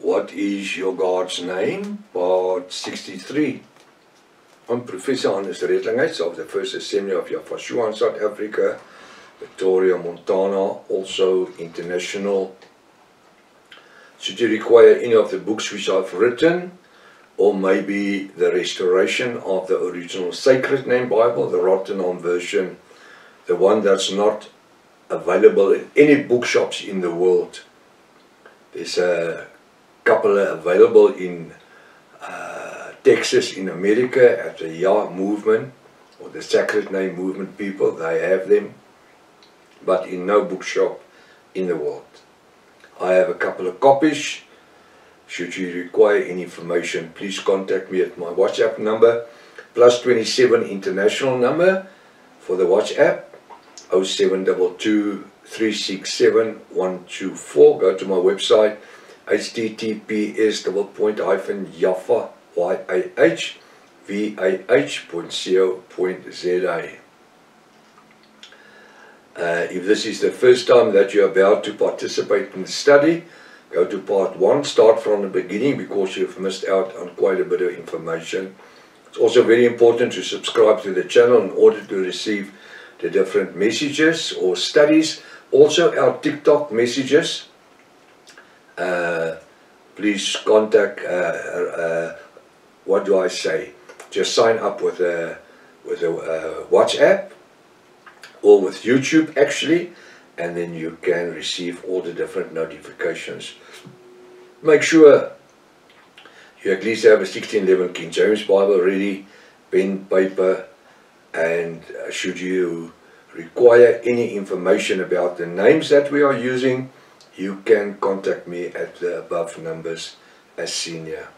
What is your God's name? Part 63. I'm Professor Hannes Redlinghuys of the First Assembly of Yafashua in South Africa, Victoria, Montana, also international. Should you require any of the books which I've written, or maybe the restoration of the original Sacred Name Bible, the Rotterdam version, the one that's not available in any bookshops in the world. There's a couple available in Texas in America at the Yah movement, or the Sacred Name movement people. They have them, but in no bookshop in the world. I have a couple of copies. Should you require any information, please contact me at my WhatsApp number, +27 international number for the WhatsApp, 0722 367 124. Go to my website, https://yahvah.co.za. If this is the first time that you're about to participate in the study, go to part 1, start from the beginning, because you've missed out on quite a bit of information. It's also very important to subscribe to the channel in order to receive the different messages or studies. Also our TikTok messages. Please contact, what do I say? Just sign up with a WhatsApp or with YouTube actually, and then you can receive all the different notifications. Make sure you at least have a 1611 King James Bible ready, pen, paper, and should you require any information about the names that we are using, you can contact me at the above numbers as seen here.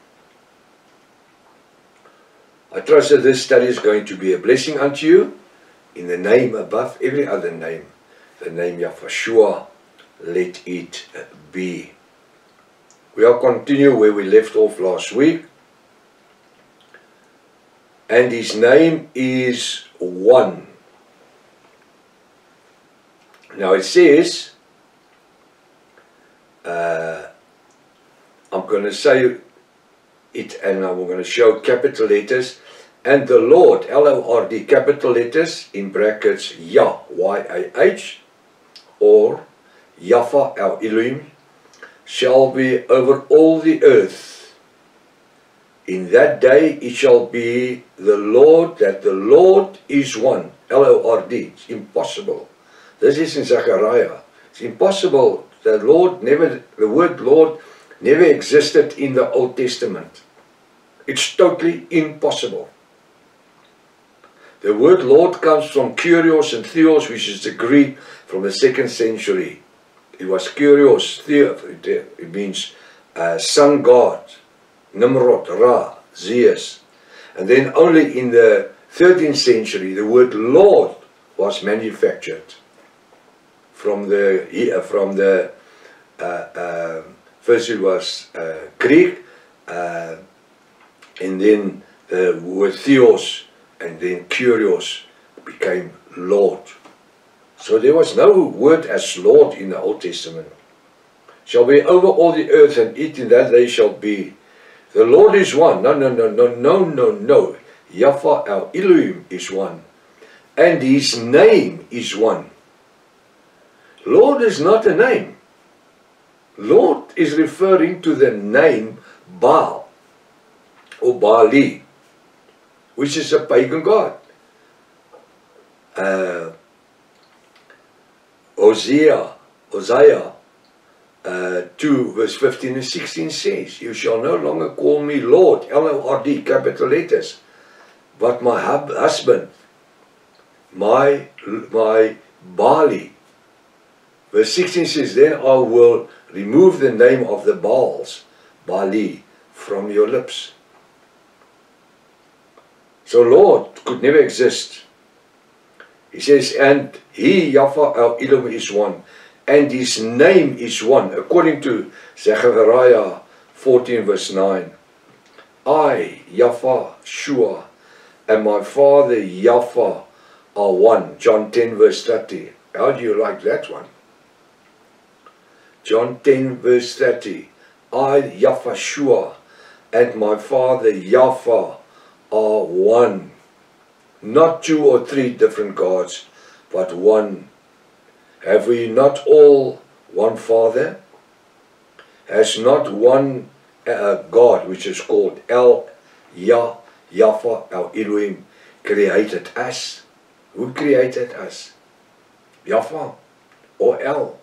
I trust that this study is going to be a blessing unto you. In the name above every other name, the name Yafashua, let it be. We are continuing where we left off last week. And his name is One. Now it says, I'm going to say it and I'm going to show capital letters. And the Lord, L-O-R-D, capital letters, in brackets, Yah, Y-A-H, or Yafa, our Elohim, shall be over all the earth. In that day it shall be the Lord, that the Lord is one. L-O-R-D, it's impossible. This is in Zechariah. It's impossible. The word Lord never existed in the Old Testament. It's totally impossible. The word Lord comes from Kyrios and Theos, which is the Greek from the 2nd century. It was Kyrios, Theos, it means sun god, Nimrod, Ra, Zeus. And then only in the 13th century the word Lord was manufactured from the first it was Greek, and then the word Theos, and then Kyrios became Lord. So there was no word as Lord in the Old Testament. Shall be over all the earth, and it in that day shall be. The Lord is one. No. Yafa, our Elohim, is one. And his name is one. Lord is not a name. Lord is referring to the name Baal or Baali, which is a pagan god. Hosea 2 verse 15 and 16 says, you shall no longer call me Lord, L-O-R-D, capital letters, but my husband, my Baali. Verse 16 says, then I will remove the name of the Baals, Baali, from your lips. So Lord could never exist. He says, and he, Yafa, our Elohim, is one, and his name is one, according to Zechariah 14 verse 9. I, Yafa, Shua, and my father, Yafa, are one. John 10 verse 30. How do you like that one? John 10 verse 30. I, Yaphashua, and my Father, Yahweh, are one. Not 2 or 3 different gods, but one. Have we not all one Father? Has not one God, which is called El Yah, Yahweh, El Elohim, created us? Who created us? Yahweh or El?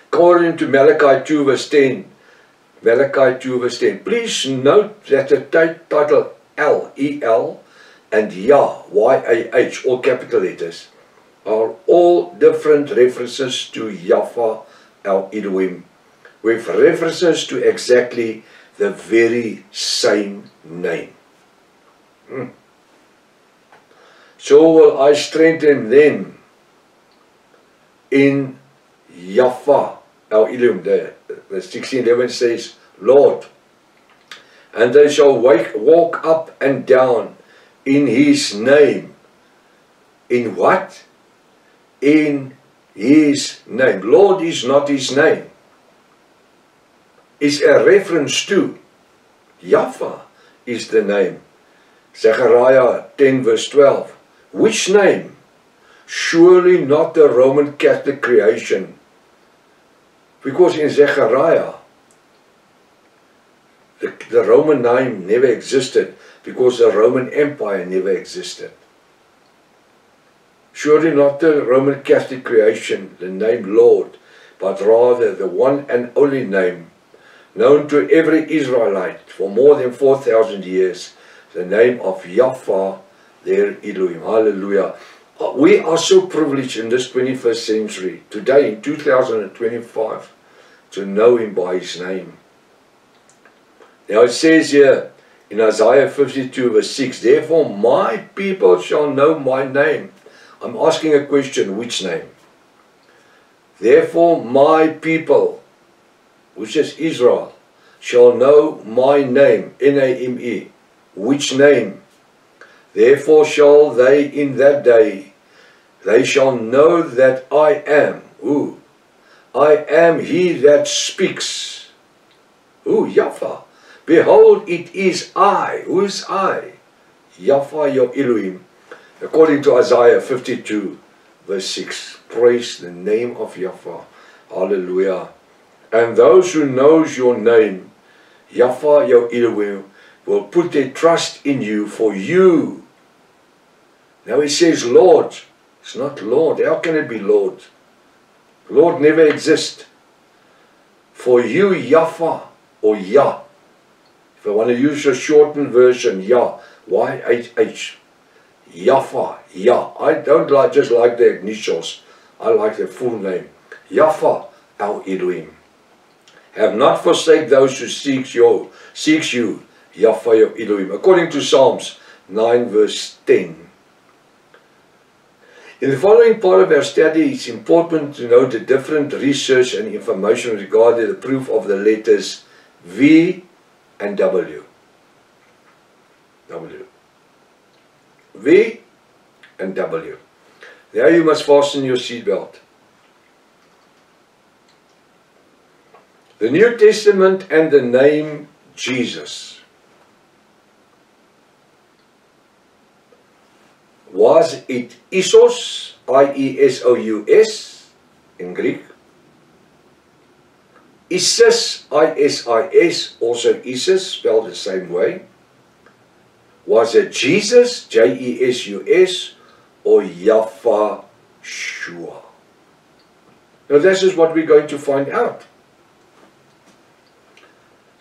According to Malachi 2 verse 10, Malachi 2 verse 10, please note that the title El, E-L, and Yah, Y-A-H, all capital letters, are all different references to Yahweh, El Elohim, with references to exactly the very same name. So will I strengthen them in Yahweh, El Elohim. The 16:11 says, Lord, and they shall walk up and down in His name. In what? In His name. Lord is not His name. It's a reference to Yahweh is the name. Zechariah 10 verse 12. Which name? Surely not the Roman Catholic creation. Because in Zechariah, the Roman name never existed, because the Roman Empire never existed. Surely not the Roman Catholic creation, the name Lord, but rather the one and only name, known to every Israelite for more than 4,000 years, the name of Yahweh, their Elohim. Hallelujah. We are so privileged in this 21st century, today in 2025, to know Him by His name. Now it says here in Isaiah 52 verse 6, therefore my people shall know my name. I'm asking a question, which name? Therefore my people, which is Israel, shall know my name, N-A-M-E. Which name? Therefore shall they in that day, they shall know that I am. Who? I am He that speaks. Who? Yahweh. Behold, it is I. Who is I? Yahweh your Elohim. According to Isaiah 52 verse 6. Praise the name of Yahweh. Hallelujah. And those who knows your name, Yahweh your Elohim, will put their trust in you for you. Now he says Lord. It's not Lord. How can it be Lord? Lord never exists. For you, Yahweh, or Yah. If I want to use a shortened version, Yah, Y-H-H. Yahweh, Yah. I don't just like the initials. I like the full name. Yahweh, our Elohim. Have not forsake those who seeks you, Yahweh your Elohim. According to Psalms 9 verse 10. In the following part of our study, it's important to note the different research and information regarding the proof of the letters V and W. V and W. Now you must fasten your seatbelt. The New Testament and the name Jesus. Was it Isos, I-E-S-O-U-S in Greek? Isis, I-S-I-S, also Isis, spelled the same way. Was it Jesus, J-E-S-U-S, or Yaphashua? Now this is what we're going to find out.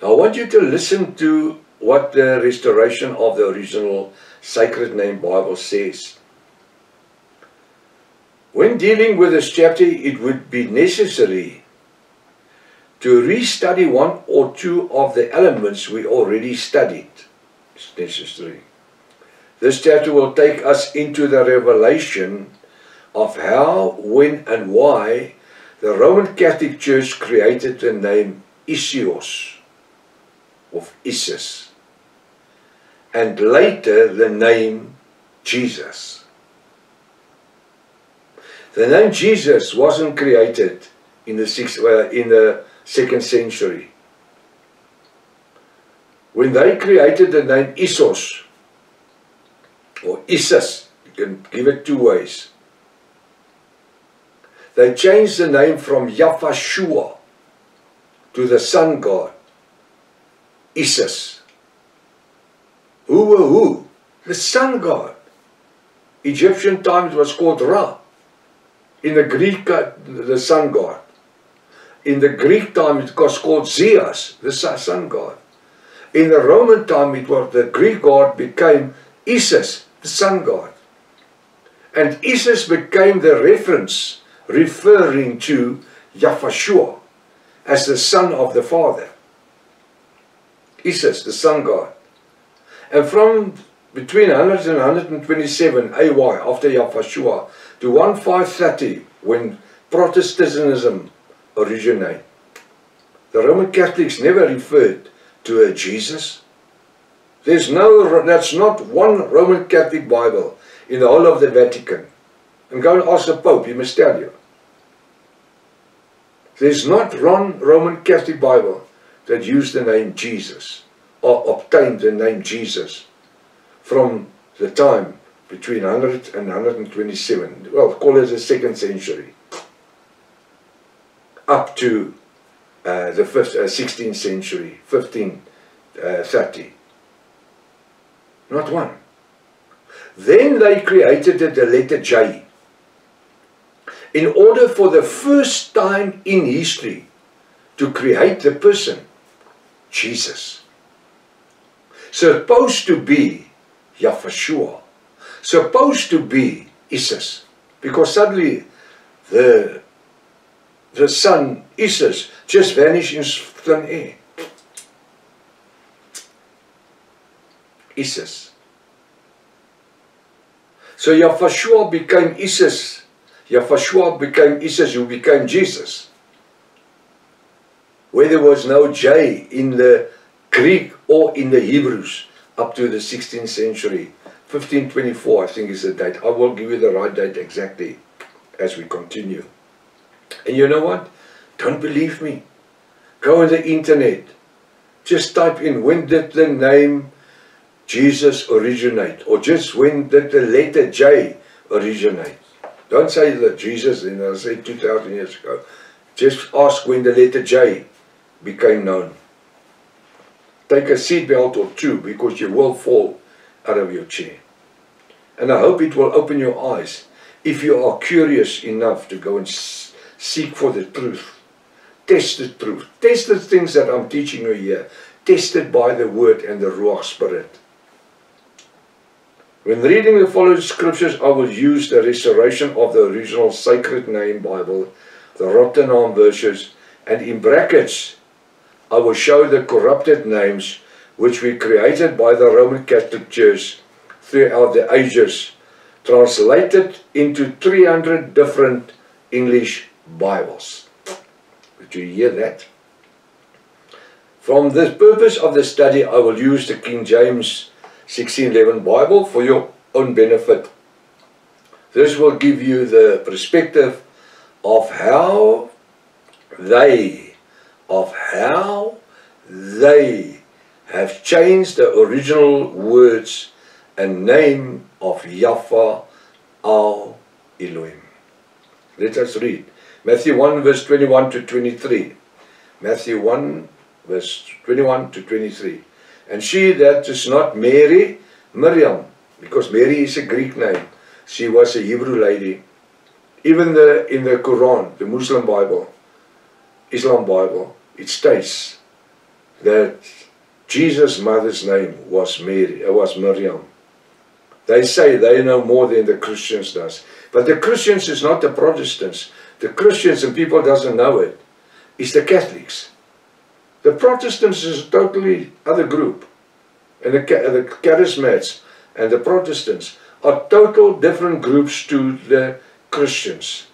Now I want you to listen to what the restoration of the original Sacred Name Bible says. When dealing with this chapter, it would be necessary to restudy one or two of the elements we already studied. It's necessary. This chapter will take us into the revelation of how, when, and why the Roman Catholic Church created the name Isios, of Isis, and later the name Jesus. The name Jesus wasn't created in the 2nd century. When they created the name Isos, or Isis, you can give it two ways. They changed the name from Yahweh to the sun god, Isis. Who were who? The sun god. Egyptian times was called Ra. In the Greek, the sun god. In the Greek time it was called Zeus, the sun god. In the Roman time it was the Greek god became Isis, the sun god. And Isis became the reference referring to Yahweh as the son of the Father. Isis, the sun god. And from between 100 and 127 AY after Yahweh to 1530 when Protestantism originated, the Roman Catholics never referred to a Jesus. That's not one Roman Catholic Bible in the whole of the Vatican. And go and ask the Pope, he must tell you. There's not one Roman Catholic Bible that used the name Jesus or obtained the name Jesus from the time between 100 and 127, well, call it the 2nd century, up to the 16th century, 1530. Not one. Then they created the letter J in order for the first time in history to create the person, Jesus. Supposed to be Yahweh, supposed to be Isis, because suddenly the son Isis just vanished in thin air. Isis. So Yahweh became Isis. Yahweh became Isis, who became Jesus. Where there was no J in the Greek or in the Hebrews up to the 16th century. 1524 I think is the date. I will give you the right date exactly as we continue. And you know what? Don't believe me. Go on the internet. Just type in, when did the name Jesus originate? Or just when did the letter J originate? Don't say that Jesus, and I say 2,000 years ago. Just ask when the letter J became known. Take a seatbelt or two, because you will fall out of your chair. And I hope it will open your eyes if you are curious enough to go and seek for the truth. Test the truth. Test the things that I'm teaching you here. Test it by the Word and the Ruach Spirit. When reading the following scriptures, I will use the restoration of the original Sacred Name Bible, the Rotterdam verses, and in brackets, I will show the corrupted names which were created by the Roman Catholic Church throughout the ages, translated into 300 different English Bibles. Did you hear that? From the purpose of the study, I will use the King James 1611 Bible for your own benefit. This will give you the perspective of how they have changed the original words and name of Yahweh Al Elohim. Let us read Matthew 1 verse 21 to 23. Matthew 1 verse 21 to 23. And she that is not Mary, Miriam, because Mary is a Greek name. She was a Hebrew lady. Even in the Quran, the Muslim Bible, Islam Bible, it states that Jesus' mother's name was Miriam. They say they know more than the Christians does. But the Christians is not the Protestants. The Christians, and people doesn't know it, is the Catholics. The Protestants is a totally other group. And the Charismats and the Protestants are total different groups to the Christians.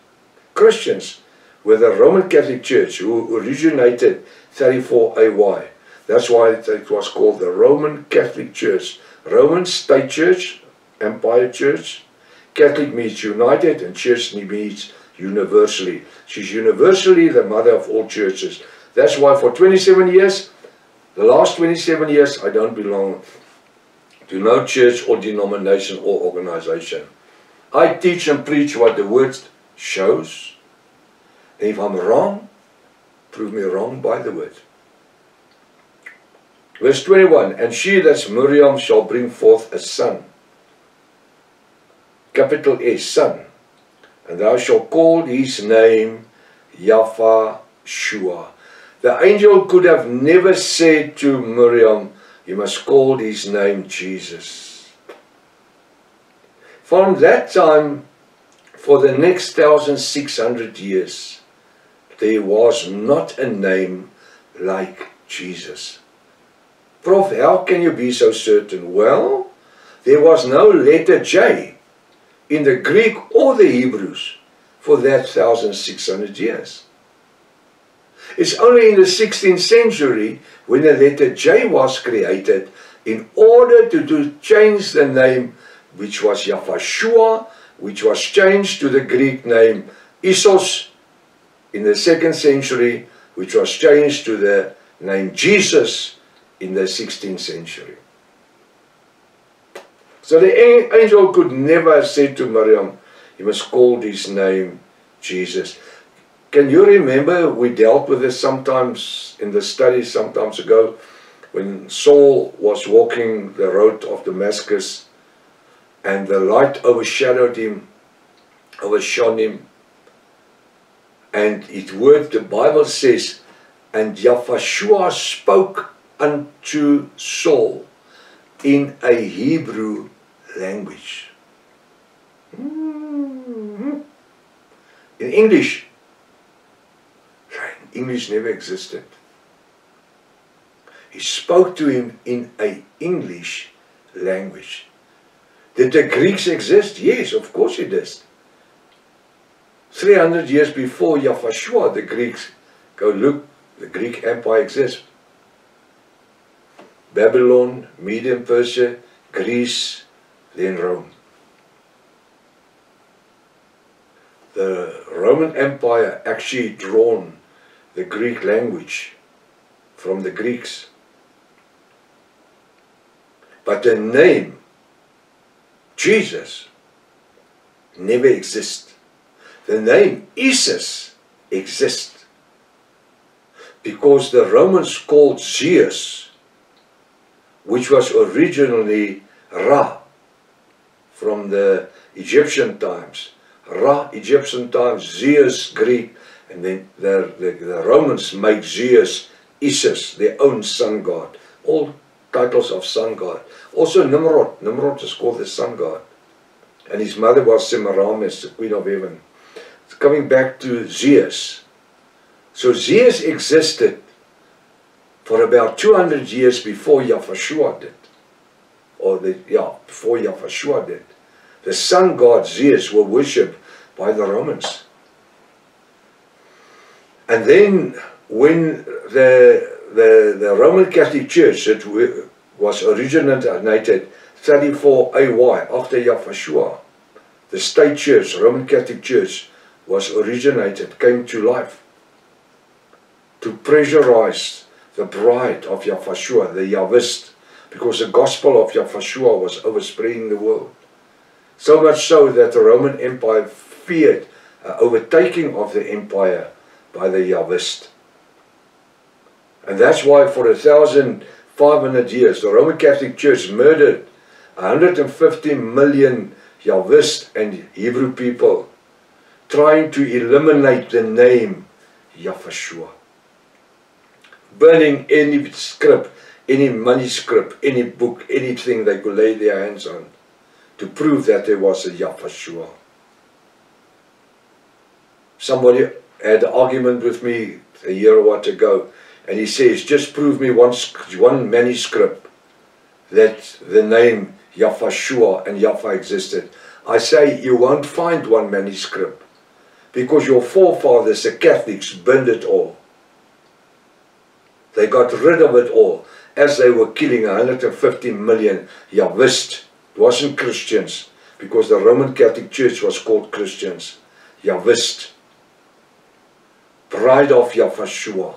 Christians were the Roman Catholic Church who originated 34 AY. That's why it was called the Roman Catholic Church. Roman State Church, Empire Church. Catholic means united and Church means universally. She's universally the mother of all churches. That's why for 27 years, the last 27 years, I don't belong to no church or denomination or organization. I teach and preach what the Word shows. And if I'm wrong, prove me wrong by the Word. Verse 21, and she, that's Miriam, shall bring forth a son. Capital S, son. And thou shalt call his name Yahshua. The angel could have never said to Miriam, you must call his name Jesus. From that time, for the next 1,600 years, there was not a name like Jesus. Prof, how can you be so certain? Well, there was no letter J in the Greek or the Hebrews for that 1,600 years. It's only in the 16th century when the letter J was created in order to change the name, which was Yahshua, which was changed to the Greek name Isos in the 2nd century, which was changed to the name Jesus in the 16th century. So the angel could never have said to Miriam, you must call his name Jesus. Can you remember we dealt with this sometimes in the study sometimes ago when Saul was walking the road of Damascus and the light overshadowed him, overshone him, and the Bible says, and Yahshua spoke unto Saul in a Hebrew language. In English never existed. He spoke to him in an English language. Did the Greeks exist? Yes, of course it does. 300 years before Yahshua, the Greeks, go look, the Greek Empire exists. Babylon, Median Persia, Greece, then Rome. The Roman Empire actually drawn the Greek language from the Greeks. But the name Jesus never exists. The name Isis exists because the Romans called Zeus, which was originally Ra from the Egyptian times. Ra, Egyptian times, Zeus, Greek, and then the Romans made Zeus, Isis, their own sun god. All titles of sun god. Also Nimrod. Nimrod is called the sun god. And his mother was Semiramis, the queen of heaven. Coming back to Zeus. So Zeus existed for about 200 years before Yahshua did. Before Yahshua did. The sun god Zeus were worshipped by the Romans. And then when the Roman Catholic Church that was originated 34 AY after Yahshua, the state church, Roman Catholic Church, was originated, came to life to pressurize the bride of Yahshua, the Yahwist, because the gospel of Yahshua was overspreading the world. So much so that the Roman Empire feared overtaking of the empire by the Yahwist. And that's why for 1,500 years the Roman Catholic Church murdered 150 million Yahwist and Hebrew people, trying to eliminate the name Yahshua. Burning any script, any manuscript, any book, anything they could lay their hands on to prove that there was a Yahshua. Somebody had an argument with me a year or what ago, and he says, just prove me one manuscript that the name Yahshua and Yahweh existed. I say, you won't find one manuscript, because your forefathers, the Catholics, burned it all. They got rid of it all as they were killing 150 million Yahwist. It wasn't Christians, because the Roman Catholic Church was called Christians. Yahwist. Bride of Yahshua.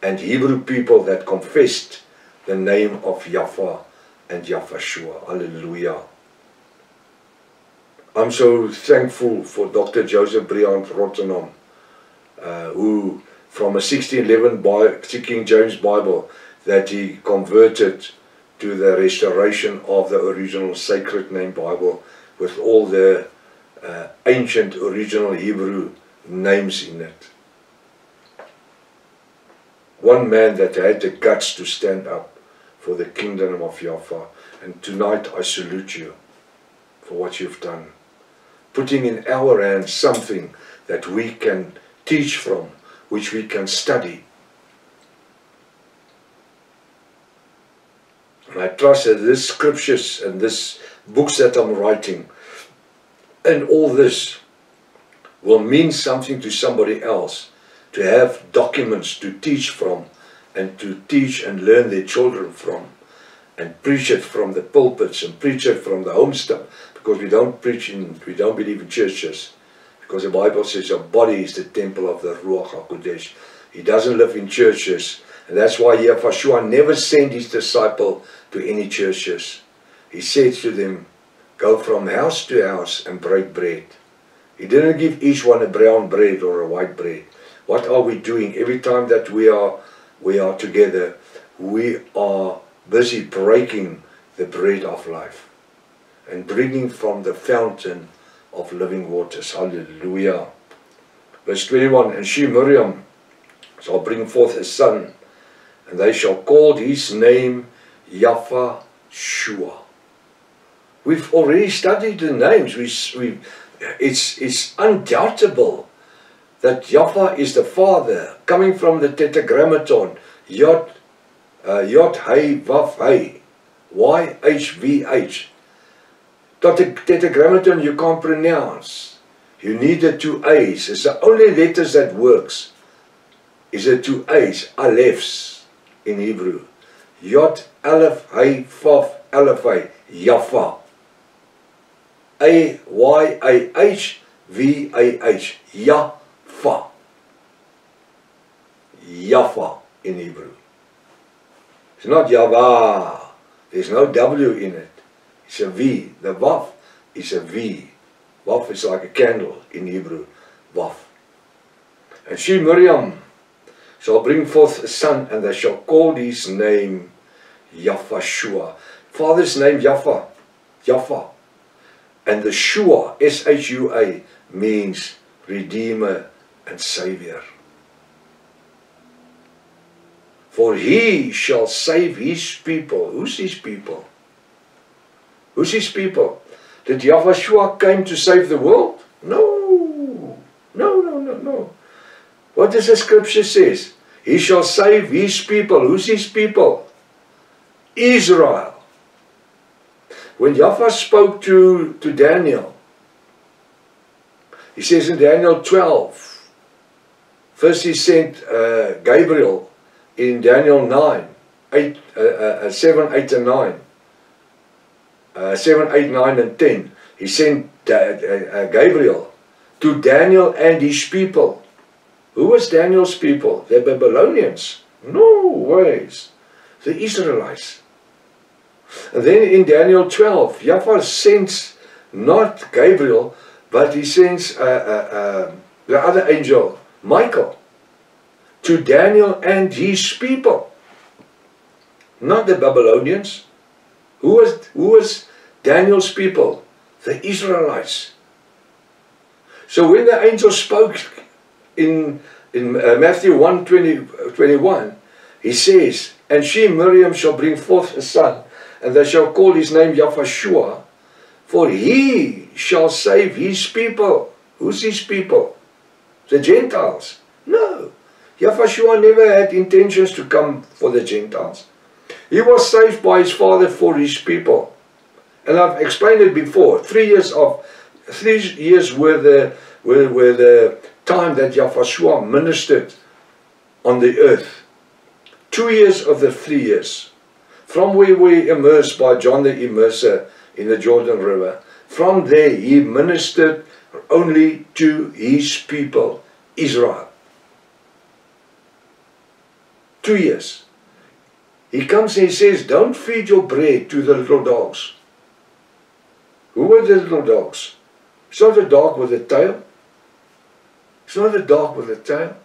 and Hebrew people that confessed the name of Yahweh and Yahshua. Hallelujah. I'm so thankful for Dr. Joseph Briand Rotterdam, who from a 1611 King James Bible that he converted to the restoration of the original Sacred Name Bible with all the ancient original Hebrew names in it. One man that had the guts to stand up for the kingdom of Yahweh. And tonight I salute you for what you've done. Putting in our hands something that we can teach from, which we can study. And I trust that this scriptures and this books that I'm writing and all this will mean something to somebody else, to have documents to teach from and to teach and learn their children from, and preach it from the pulpits and preach it from the home stuff, because we don't believe in churches, because the Bible says your body is the temple of the Ruach HaKodesh. He doesn't live in churches, and that's why Yahshua never sent his disciple to any churches. He said to them, go from house to house and break bread. He didn't give each one a brown bread or a white bread. What are we doing? Every time that we are together, we are busy breaking the bread of life and bringing from the fountain of living waters. Hallelujah. Verse 21, and she, Miriam, shall bring forth a son, and they shall call his name Yahshua. We've already studied the names. It's undoubtable that Yahweh is the Father, coming from the Tetragrammaton, Yod, Hey, Vav, Hey, YHVH. Tetragrammaton you can't pronounce. You need the two A's. It's the only letters that works. Is the two A's, Alephs in Hebrew. Yod, Aleph, Hey, Vav, Aleph, Hey, Yahweh. A-Y-A-H-V-A-H, Yahweh. Yahweh in Hebrew. It's not Yahweh. There's no W in it. It's a V. The Vav is a V. Vav is like a candle in Hebrew. Vav. And she, Miriam, shall bring forth a son, and they shall call his name Yahshua. Father's name Yahweh. Yahweh. And the Shua, S-H-U-A, means Redeemer and Savior. For he shall save his people. Who's his people? Who's his people? Did Yahshua came to save the world? No. No. What does the scripture says? He shall save his people. Who's his people? Israel. When Yahweh spoke to Daniel, he says in Daniel 12, first he sent Gabriel in Daniel 9, 7, 8 and 9. 7, 8, 9 and 10. He sent Gabriel to Daniel and his people. Who was Daniel's people? The Babylonians. No ways. The Israelites. And then in Daniel 12, Yahweh sends not Gabriel, but he sends the other angel, Michael, to Daniel and his people. Not the Babylonians. Who was Daniel's people? The Israelites. So when the angel spoke in Matthew 1:21, he says, and she, Miriam, shall bring forth a son, and they shall call his name Yahshua, for he shall save his people. Who's his people? The Gentiles. No. Yahshua never had intentions to come for the Gentiles. He was saved by his Father for his people. And I've explained it before. 3 years were the time that Yahshua ministered on the earth. 2 years of the 3 years. From where we immersed by John the Immerser in the Jordan River, from there he ministered only to his people, Israel. 2 years. He comes and he says, don't feed your bread to the little dogs. Who were the little dogs? It's not a dog with a tail. It's not a dog with a tail.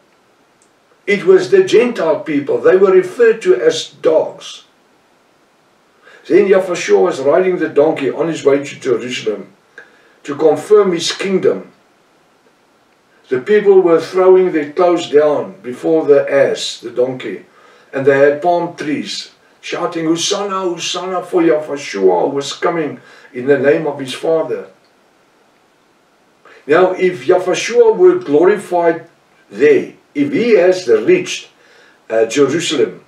It was the Gentile people. They were referred to as dogs. Then Yahushua was riding the donkey on his way to Jerusalem to confirm his kingdom. The people were throwing their clothes down before the ass, the donkey, and they had palm trees, shouting, Hosanna, Hosanna for Yahushua, who was coming in the name of his Father. Now, if Yahushua were glorified there, if he has reached Jerusalem,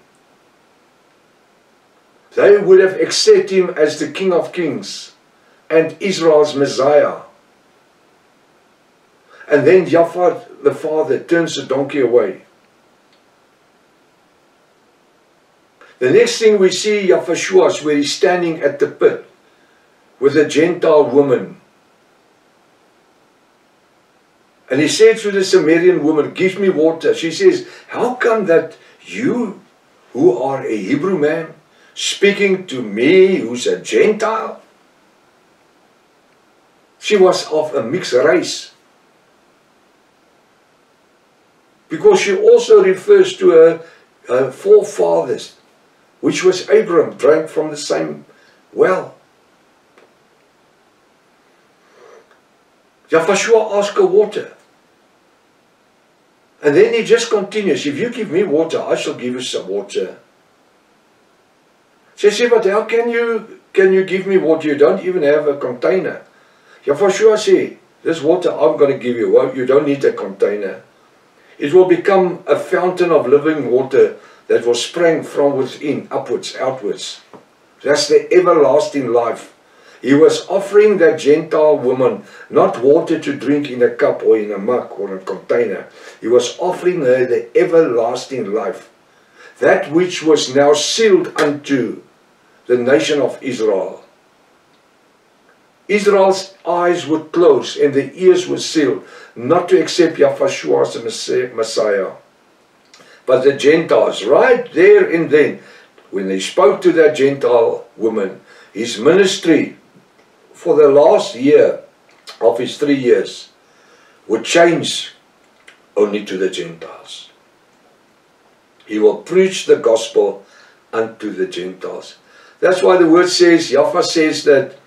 they would have accepted him as the King of Kings and Israel's Messiah. And then Yahweh the Father turns the donkey away. The next thing we see Yahushua is where he's standing at the pit with a Gentile woman. And he said to the Samaritan woman, give me water. She says, how come that you, who are a Hebrew man, speaking to me, who's a Gentile? She was of a mixed race. Because she also refers to her forefathers, which was Abraham, drank from the same well. Yahushua asked her water. And then he just continues, if you give me water, I shall give you some water. She said, but how can you give me water? You don't even have a container. Yahushua said, this water I'm going to give you, well, you don't need a container. It will become a fountain of living water that will spring from within, upwards, outwards. That's the everlasting life. He was offering that Gentile woman not water to drink in a cup or in a mug or a container. He was offering her the everlasting life. That which was now sealed unto the nation of Israel. Israel's eyes were closed and their ears were sealed, not to accept Yahushua as the Messiah. But the Gentiles, right there and then, when they spoke to that Gentile woman, his ministry for the last year of his 3 years would change only to the Gentiles. He will preach the gospel unto the Gentiles. That's why the word says, Yahweh says that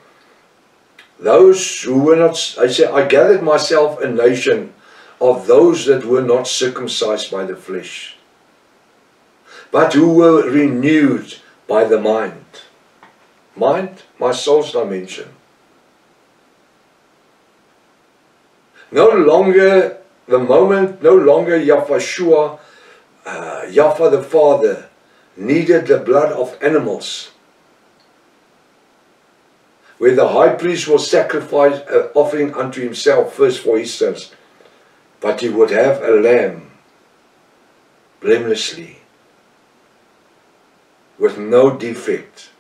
those who were not, I gathered myself a nation of those that were not circumcised by the flesh, but who were renewed by the mind. Mind, my soul's dimension. No longer Yahushua, Yahweh the Father, needed the blood of animals, where the high priest will sacrifice an offering unto himself first for his sins, but he would have a lamb, blamelessly, with no defect,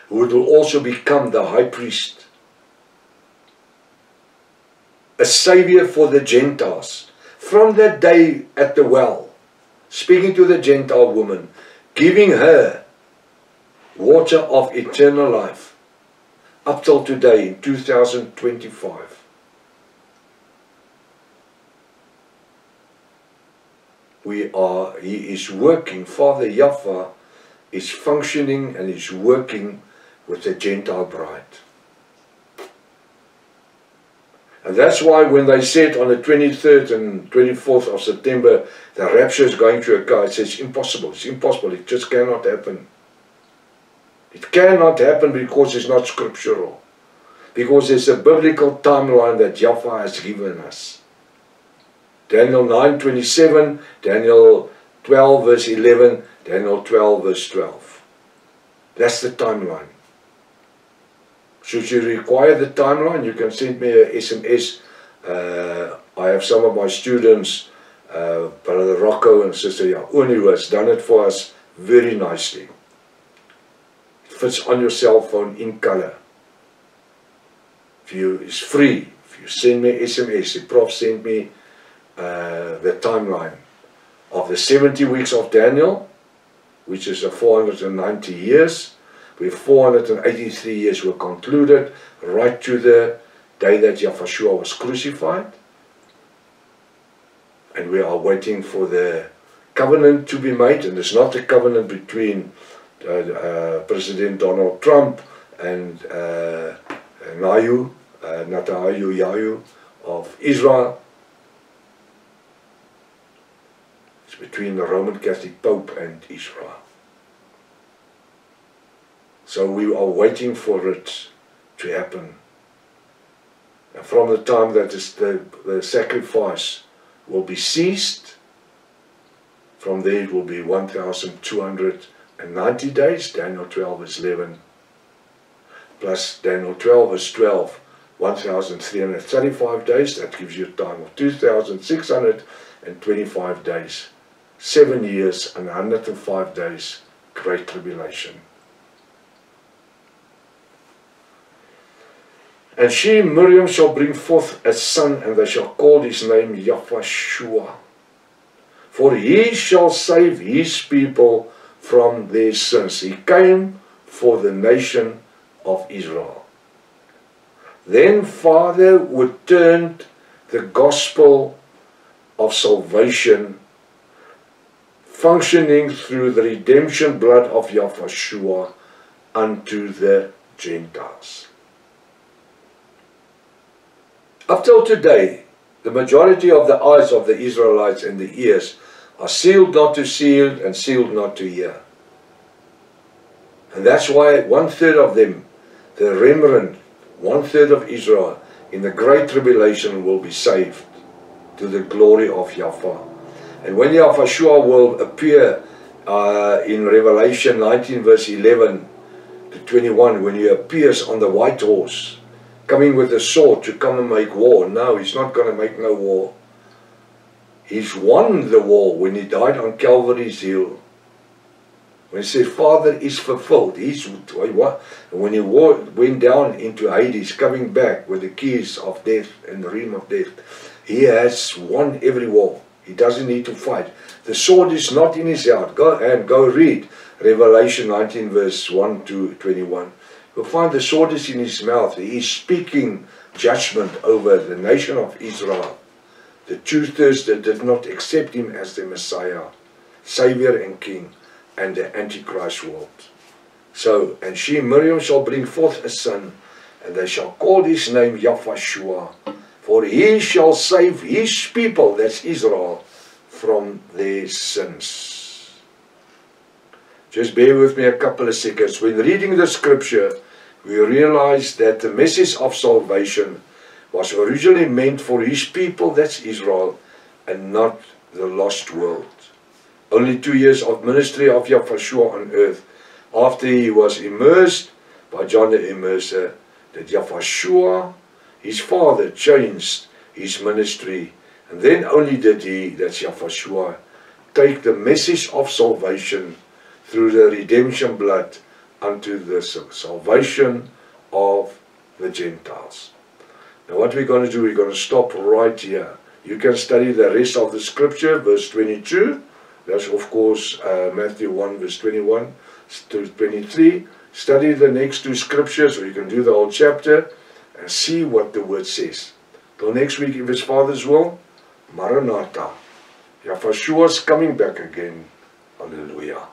who would also become the high priest, a savior for the Gentiles. From that day at the well, speaking to the Gentile woman, giving her water of eternal life, up till today in 2025. He is working, Father Yahweh is functioning and is working with the Gentile bride. And that's why when they said on the 23rd and 24th of September, the rapture is going to occur, it says impossible, it just cannot happen. It cannot happen because it's not scriptural. Because there's a biblical timeline that Yahweh has given us. Daniel 9:27, Daniel 12 verse 11, Daniel 12 verse 12. That's the timeline. Should you require the timeline, you can send me a SMS. I have some of my students, Brother Rocco and Sister Yauni, who has done it for us very nicely. Fits on your cell phone in color. It's free. If you send me SMS, the Prof sent me the timeline of the 70 weeks of Daniel, which is 490 years, where 483 years were concluded, right to the day that Yahushua was crucified. And we are waiting for the covenant to be made, and it's not a covenant between President Donald Trump and Netanyahu of Israel. It's between the Roman Catholic Pope and Israel. So we are waiting for it to happen. And from the time that the sacrifice will be ceased, from there it will be 1,290 days, Daniel 12 verse 11, plus Daniel 12 verse 12, 1,335 days, that gives you a time of 2,625 days, 7 years and 105 days, Great Tribulation. And she, Miriam, shall bring forth a son, and they shall call his name Yahushua. For he shall save his people from their sins. He came for the nation of Israel. Then Father would turn the gospel of salvation functioning through the redemption blood of Yahushua unto the Gentiles. Up till today, the majority of the eyes of the Israelites and the ears are sealed not to see and sealed not to hear. And that's why 1/3 of them, the remnant, 1/3 of Israel, in the Great Tribulation will be saved to the glory of Yahweh. And when Yahushua will appear in Revelation 19 verse 11 to 21, when he appears on the white horse, coming with a sword to come and make war. No, he's not going to make no war. He's won the war when he died on Calvary's hill. When he said, Father, is fulfilled. When he went down into Hades, coming back with the keys of death and the realm of death, he has won every war. He doesn't need to fight. The sword is not in his hand. Go read Revelation 19 verse 1 to 21. You'll find the sword is in his mouth. He is speaking judgment over the nation of Israel, the 2/3 that did not accept him as the Messiah, Savior and King, and the Antichrist world. So, and she, Miriam, shall bring forth a son, and they shall call his name Yahushua, for he shall save his people, that's Israel, from their sins. Just bear with me a couple of seconds. When reading the scripture, we realize that the message of salvation was originally meant for his people, that's Israel, and not the lost world. Only 2 years of ministry of Yahushua on earth, after he was immersed by John the Immerser, that Yahushua, his father, changed his ministry, and then only did he, that's Yahushua, take the message of salvation through the redemption blood unto the salvation of the Gentiles. Now what we're going to do, we're going to stop right here. You can study the rest of the scripture, verse 22. That's of course Matthew 1 verse 21 to 23. Study the next two scriptures, or you can do the whole chapter and see what the word says. Till next week, if his Father's will, Maranatha. Yahushua is coming back again. Hallelujah.